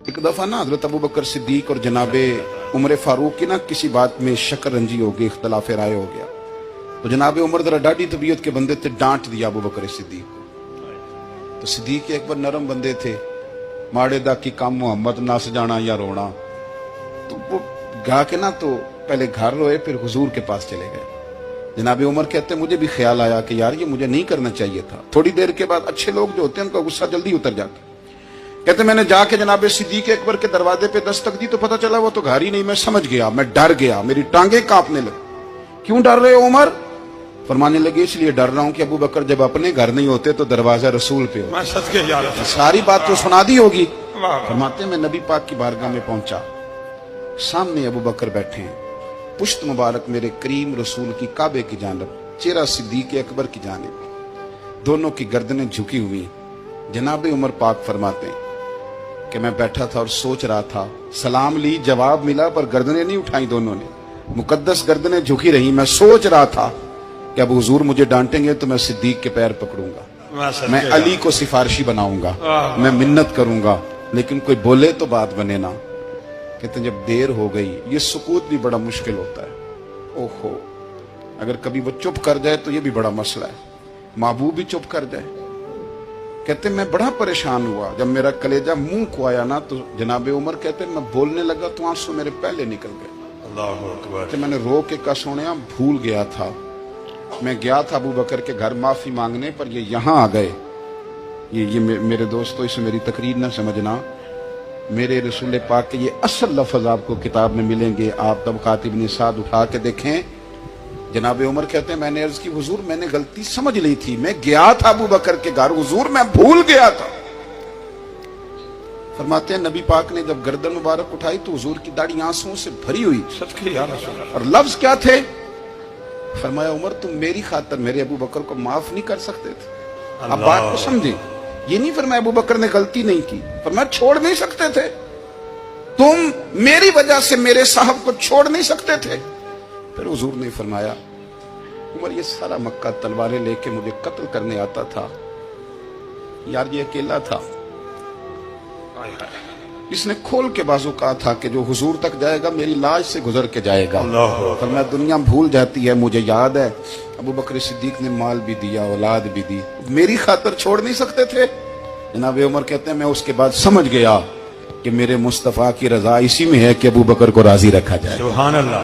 एक दफा ना हजरत अबू बकर सिद्दीक और जनाबे उमर फारूक की ना किसी बात में शक्कर रंजी हो गई, इख्तलाफ राय हो गया। तो जनाबे उमर जरा डाढ़ी तबीयत के बंदे थे, डांट दिया अबू बकर सिद्दीक को। तो सिद्दीक एक बार नरम बंदे थे, माड़े दा की काम मोहम्मद नस जाना या रोना। तो वो गा के ना तो पहले घर रोए, फिर हुजूर के पास चले गए। जनाबे उमर कहते मुझे भी ख्याल आया कि यार ये मुझे नहीं करना चाहिए था। थोड़ी देर के बाद अच्छे लोग जो होते हैं उनका गुस्सा जल्दी उतर जाता। कहते मैंने जाके जनाबे सिद्दीक अकबर के दरवाजे पे दस्तक दी तो पता चला वो तो घर ही नहीं। मैं समझ गया, मैं डर गया, मेरी टांगे कांपने लगी। क्यों डर रहे हो उमर? फरमाने लगे इसलिए डर रहा हूं कि अबू बकर जब अपने घर नहीं होते तो दरवाजा रसूल पे होता। सारी बात तो सुना दी होगी। फरमाते मैं नबी पाक की बारगाह में पहुंचा, सामने अबू बकर बैठे हैं, पुश्त मुबारक मेरे करीम रसूल की काबे की जानब, चेहरा सिद्दीक अकबर की जानब, दोनों की गर्दनें झुकी हुई। जनाबे उमर पाक फरमाते हैं कि मैं बैठा था और सोच रहा था, सलाम ली, जवाब मिला, पर गर्दनें नहीं उठाई दोनों ने, मुकद्दस गर्दनें झुकी रही। मैं सोच रहा था कि अब हुजूर मुझे डांटेंगे तो मैं सिद्दीक के पैर पकड़ूंगा, मैं अली को सिफारिशी बनाऊंगा, मैं मिन्नत करूंगा, लेकिन कोई बोले तो बात बने ना। कहते जब देर हो गई, ये सुकूत भी बड़ा मुश्किल होता है। ओहो, अगर कभी वो चुप कर जाए तो ये भी बड़ा मसला है, महबूब भी चुप कर जाए। कहते मैं बड़ा परेशान हुआ, जब मेरा कलेजा मुंह को आया ना तो जनाबे उमर कहते मैं बोलने लगा तो आंसू मेरे पहले निकल गए। अल्लाहू अकबर। मैंने रो के का सोनिया भूल गया था, मैं गया था अबू बकर के घर माफी मांगने, पर ये यहाँ आ गए। ये मेरे दोस्तों, इसे मेरी तकरीर ना समझना, मेरे रसूल पाक के ये असल लफ्ज आपको किताब में मिलेंगे। आप तबक़ात इब्न साद उठा के देखें। जनाबे उमर कहते हैं मैंने अर्ज की हुजूर मैंने गलती समझ ली थी, मैं गया था अबू बकर के घर, हुजूर मैं भूल गया था। फरमाते हैं नबी पाक ने जब गर्दन मुबारक उठाई तो हुजूर की दाढ़ी आंसुओं से भरी हुई। और लफ्ज क्या थे? फरमाया उमर तुम मेरी खातर मेरे अबू बकर को माफ नहीं कर सकते थे। अब बात को समझे, ये नहीं फरमाया अबू बकर ने गलती नहीं की, फरमाया छोड़ नहीं सकते थे, तुम मेरी वजह से मेरे साहब को छोड़ नहीं सकते थे। फिर हुजूर ने फरमाया उमर ये सारा मक्का तलवारें लेके मुझे कत्ल करने आता था, यार ये अकेला था, इसने खोल के बाजू कहा था कि जो हुजूर तक जाएगा मेरी लाश से गुजर के जाएगा। फरमाया दुनिया भूल जाती है, मुझे याद है अबू बकर सिद्दीक ने माल भी दिया, औलाद भी दी, मेरी खातर छोड़ नहीं सकते थे। जनाबे उमर कहते हैं मैं उसके बाद समझ गया कि मेरे मुस्तफा की रजा इसी में है कि अबू बकर को राजी रखा जाए। सुभान अल्लाह।